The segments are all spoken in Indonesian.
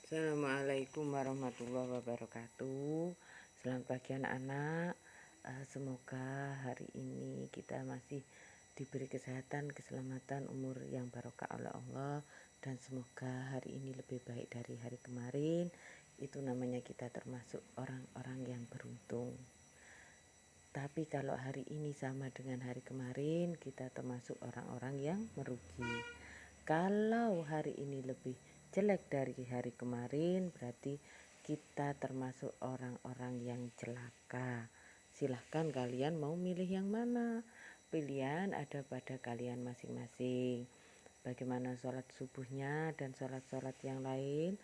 Assalamualaikum warahmatullahi wabarakatuh. Selamat pagi anak-anak. Semoga hari ini kita masih diberi kesehatan, keselamatan, umur yang barokah oleh Allah, dan semoga hari ini lebih baik dari hari kemarin. Itu namanya kita termasuk orang-orang yang beruntung. Tapi kalau hari ini sama dengan hari kemarin, kita termasuk orang-orang yang merugi. Kalau hari ini lebih jelek dari hari kemarin, berarti kita termasuk orang-orang yang celaka. Silahkan kalian mau milih yang mana. Pilihan ada pada kalian masing-masing. Bagaimana sholat subuhnya dan sholat-sholat yang lain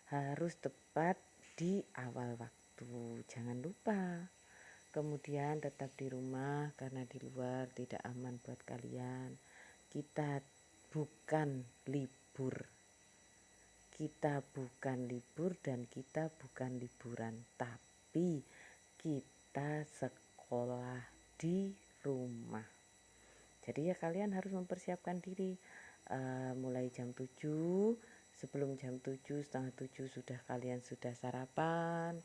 harus tepat di awal waktu. Jangan lupa. Kemudian tetap di rumah karena di luar tidak aman buat kalian. Kita bukan libur. Kita bukan libur dan kita bukan liburan, tapi kita sekolah di rumah. Jadi ya kalian harus mempersiapkan diri mulai jam 7. Sebelum jam 7, setengah 7 kalian sudah sarapan,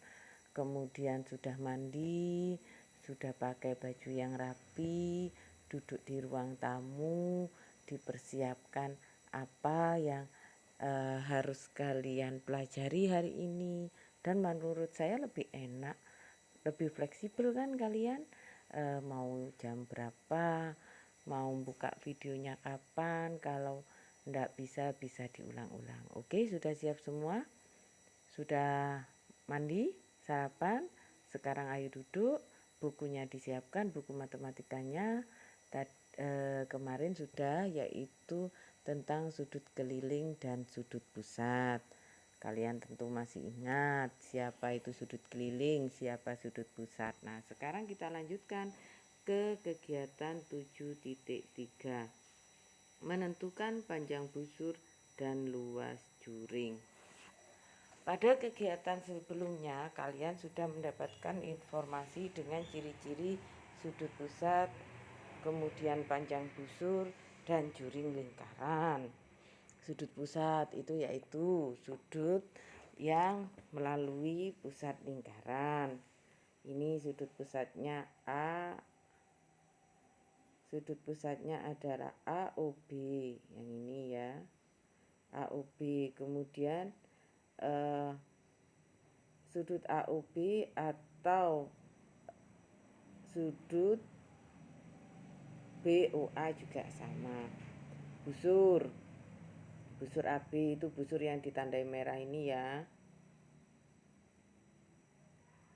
kemudian sudah mandi, sudah pakai baju yang rapi, duduk di ruang tamu, dipersiapkan apa yang harus kalian pelajari hari ini. Dan menurut saya lebih enak, lebih fleksibel kan kalian, mau jam berapa, mau buka videonya kapan. Kalau enggak bisa diulang-ulang. Oke, sudah siap semua? Sudah mandi, sarapan? Sekarang ayo duduk, bukunya disiapkan, buku matematikanya. Kemarin sudah, yaitu tentang sudut keliling dan sudut pusat. Kalian tentu masih ingat siapa itu sudut keliling, siapa sudut pusat. Nah, sekarang kita lanjutkan ke kegiatan 7.3. Menentukan panjang busur dan luas juring. Pada kegiatan sebelumnya, kalian sudah mendapatkan informasi dengan ciri-ciri sudut pusat, kemudian panjang busur, dan juring lingkaran. Sudut pusat itu yaitu sudut yang melalui pusat lingkaran. Ini sudut pusatnya A. Sudut pusatnya adalah AOB. Yang ini ya, AOB. Kemudian sudut AOB atau sudut BOA juga sama. Busur AB itu busur yang ditandai merah ini ya.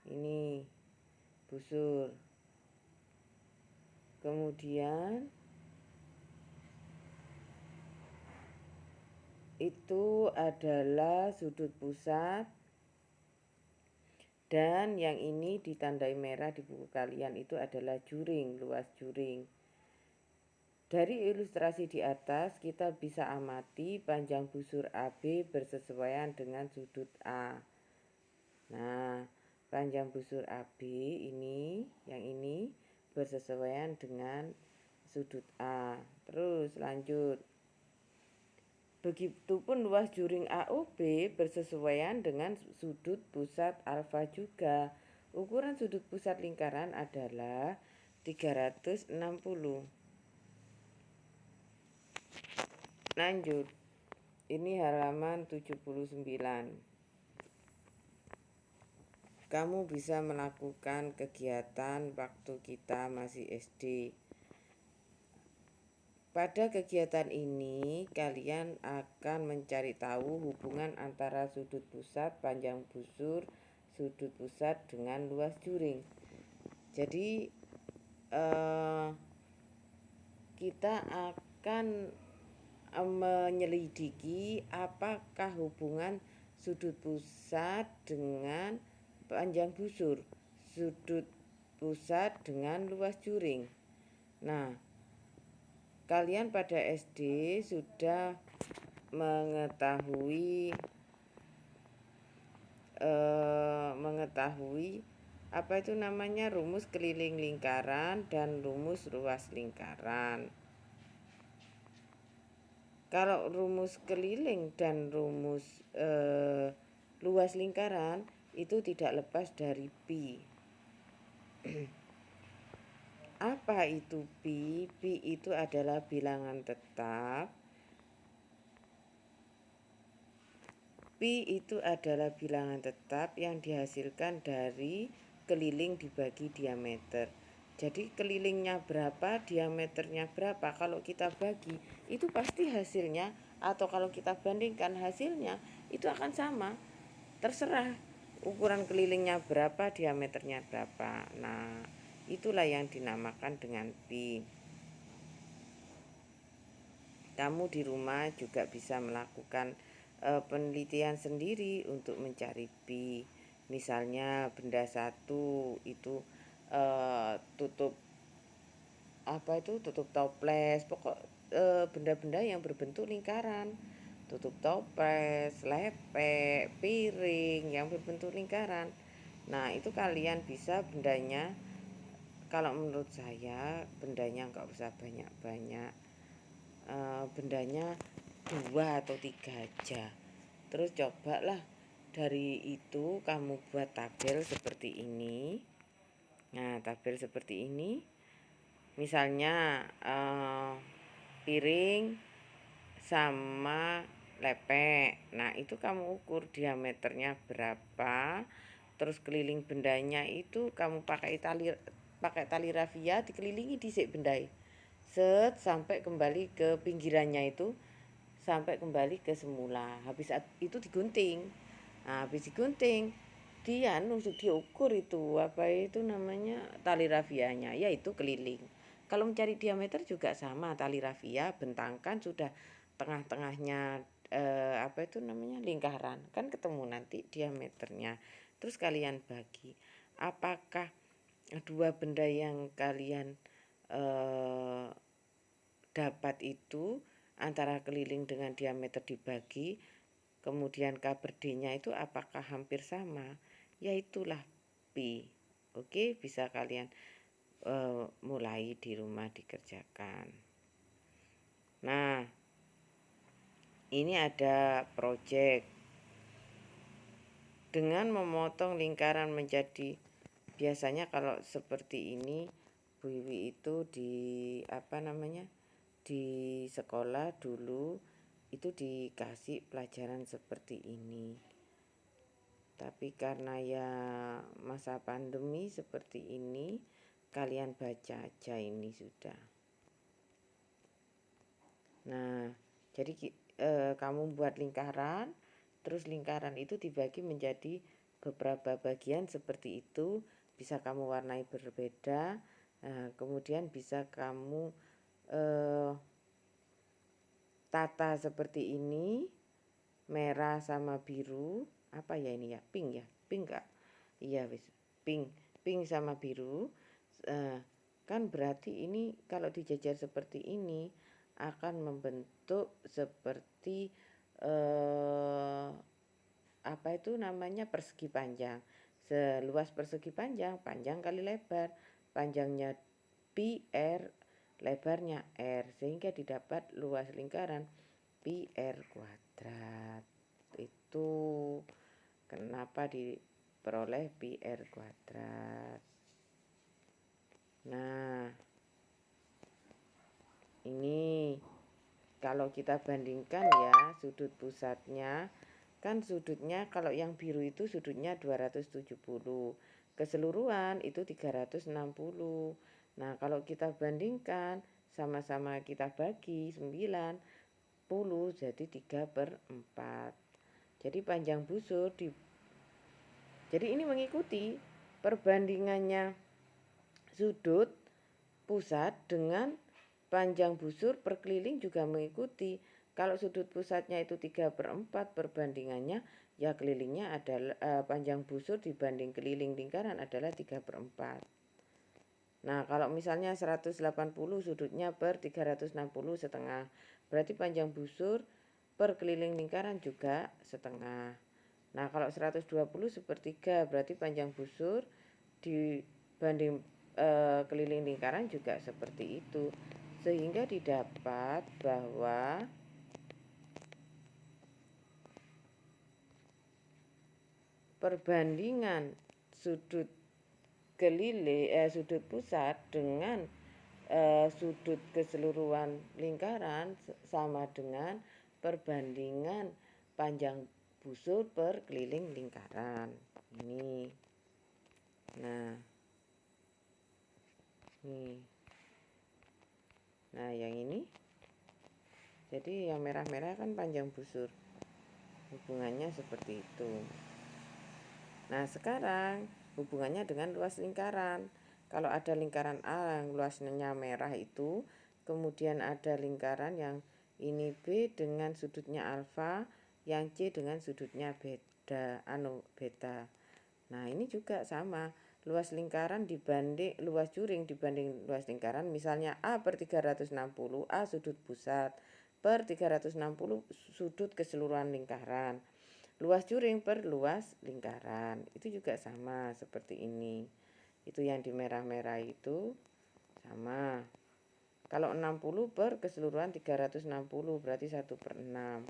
Ini busur. Kemudian itu adalah sudut pusat, dan yang ini ditandai merah di buku kalian itu adalah juring, luas juring. Dari ilustrasi di atas kita bisa amati panjang busur AB bersesuaian dengan sudut A. Nah, panjang busur AB ini, yang ini bersesuaian dengan sudut A. Terus lanjut. Begitupun luas juring AOB bersesuaian dengan sudut pusat alfa juga. Ukuran sudut pusat lingkaran adalah 360. Lanjut. Ini halaman 79. Kamu bisa melakukan kegiatan waktu kita masih SD. Pada kegiatan ini, kalian akan mencari tahu hubungan antara sudut pusat, panjang busur, sudut pusat dengan luas juring. Jadi, kita akan menyelidiki apakah hubungan sudut pusat dengan panjang busur, sudut pusat dengan luas juring. Nah, kalian pada SD sudah mengetahui apa itu namanya, rumus keliling lingkaran dan rumus luas lingkaran. Kalau rumus keliling dan rumus luas lingkaran itu tidak lepas dari pi. Apa itu pi? Pi itu adalah bilangan tetap. Pi itu adalah bilangan tetap yang dihasilkan dari keliling dibagi diameter. Jadi kelilingnya berapa, diameternya berapa. Kalau kita bagi, itu pasti hasilnya, atau kalau kita bandingkan hasilnya, itu akan sama. Terserah ukuran kelilingnya berapa, diameternya berapa. Nah, itulah yang dinamakan dengan pi. Kamu di rumah juga bisa melakukan penelitian sendiri untuk mencari pi. Misalnya benda satu itu tutup tutup toples, pokok benda-benda yang berbentuk lingkaran, tutup toples, lepek, piring yang berbentuk lingkaran. Nah, itu kalian bisa bendanya, kalau menurut saya bendanya nggak usah banyak-banyak, bendanya 2 atau 3 aja. Terus cobalah dari itu kamu buat tabel seperti ini. Nah, tabel seperti ini, misalnya piring sama lepek. Nah, itu kamu ukur diameternya berapa. Terus keliling bendanya itu kamu pakai tali rafia, dikelilingi disik bendai. Set sampai kembali ke pinggirannya itu, sampai kembali ke semula. Habis itu digunting. Nah, habis digunting dia nusuk, diukur itu apa itu namanya, tali rafianya, yaitu keliling. Kalau mencari diameter juga sama, tali rafia bentangkan, sudah tengah-tengahnya apa itu namanya, lingkaran, kan ketemu nanti diameternya. Terus kalian bagi, apakah dua benda yang kalian dapat itu antara keliling dengan diameter dibagi, kemudian K/D nya itu apakah hampir sama, ya itulah pi. Oke, bisa kalian mulai di rumah dikerjakan. Nah, ini ada project dengan memotong lingkaran menjadi, biasanya kalau seperti ini Bu Wiwi itu di di sekolah dulu itu dikasih pelajaran seperti ini. Tapi karena ya masa pandemi seperti ini, kalian baca aja ini sudah. Nah, jadi kamu buat lingkaran, terus lingkaran itu dibagi menjadi beberapa bagian seperti itu, bisa kamu warnai berbeda. Kemudian bisa kamu tata seperti ini, merah sama biru, apa ya ini ya, pink ya, pink enggak? Iya wis, pink sama biru. Kan berarti ini kalau dijajar seperti ini akan membentuk seperti apa itu namanya, persegi panjang. Seluas persegi panjang, panjang kali lebar, panjangnya pi r, lebarnya r, sehingga didapat luas lingkaran pi r kuadrat. Itu kenapa diperoleh pi r kuadrat. Nah, ini kalau kita bandingkan ya, sudut pusatnya kan, sudutnya kalau yang biru itu sudutnya 270, keseluruhan itu 360. Nah, kalau kita bandingkan, sama-sama kita bagi 90, jadi 3/4. Jadi panjang busur jadi ini mengikuti perbandingannya sudut pusat dengan panjang busur per keliling juga mengikuti. Kalau sudut pusatnya itu 3/4, perbandingannya ya kelilingnya adalah panjang busur dibanding keliling lingkaran adalah 3/4. Nah, kalau misalnya 180 sudutnya per 360 setengah, berarti panjang busur per keliling lingkaran juga setengah. Nah, kalau 120 sepertiga, berarti panjang busur dibanding keliling lingkaran juga seperti itu. Sehingga didapat bahwa perbandingan sudut sudut pusat dengan sudut keseluruhan lingkaran sama dengan perbandingan panjang busur per keliling lingkaran. Ini. Nah. Nih. Nah, yang ini. Jadi yang merah-merah kan panjang busur. Hubungannya seperti itu. Nah, sekarang hubungannya dengan luas lingkaran. Kalau ada lingkaran A yang luasnya merah itu, kemudian ada lingkaran yang ini B dengan sudutnya alfa, yang C dengan sudutnya beta. Nah, ini juga sama. Luas lingkaran luas juring dibanding luas lingkaran, misalnya A per 360, A sudut pusat, per 360 sudut keseluruhan lingkaran. Luas juring per luas lingkaran. Itu juga sama seperti ini. Itu yang di merah-merah itu sama. Kalau 60 per keseluruhan 360 berarti 1/6.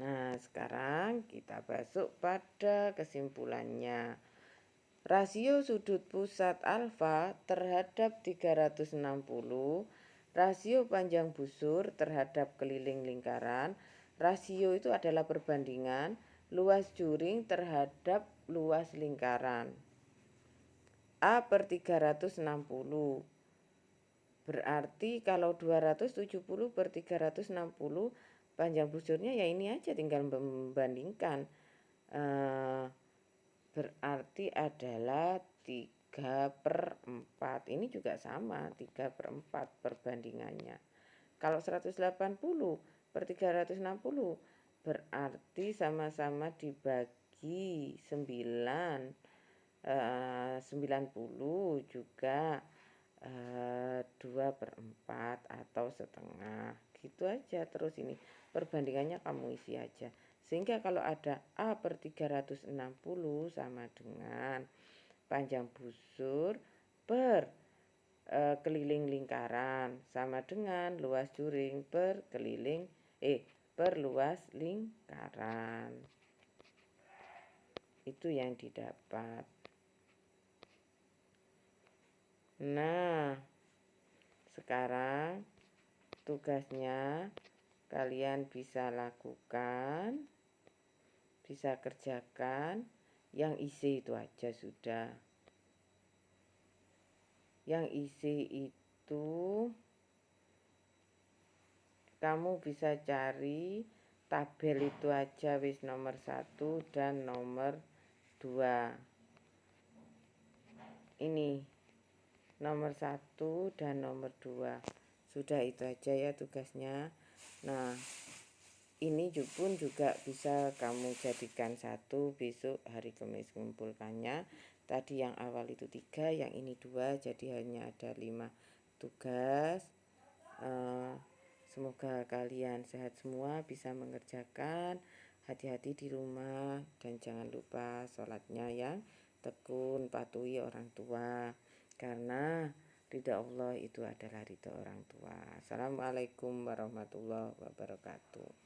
Nah, sekarang kita masuk pada kesimpulannya. Rasio sudut pusat alfa terhadap 360, rasio panjang busur terhadap keliling lingkaran. Rasio itu adalah perbandingan luas juring terhadap luas lingkaran. A per 360. Berarti kalau 270 per 360 panjang busurnya ya ini aja, tinggal membandingkan. Berarti adalah 3/4. Ini juga sama, 3/4 perbandingannya. Kalau 180 per 360 berarti sama-sama dibagi 90 juga 2/4 atau setengah. Gitu aja terus ini. Perbandingannya kamu isi aja. Sehingga kalau ada A per 360 sama dengan panjang busur per keliling lingkaran sama dengan luas juring per luas lingkaran. Itu yang didapat. Nah, sekarang tugasnya kalian bisa lakukan, bisa kerjakan, yang isi itu aja sudah. Yang isi itu kamu bisa cari tabel itu aja, wis nomor 1 dan nomor 2. Ini nomor 1 dan nomor 2. Sudah itu aja ya tugasnya. Nah, ini pun juga bisa kamu jadikan 1 besok hari Kamis mengumpulkannya. Tadi yang awal itu 3, yang ini 2, jadi hanya ada 5 tugas. Semoga kalian sehat semua, bisa mengerjakan. Hati-hati di rumah dan jangan lupa sholatnya yang tekun, patuhi orang tua, karena ridha Allah itu adalah ridha orang tua. Assalamualaikum warahmatullahi wabarakatuh.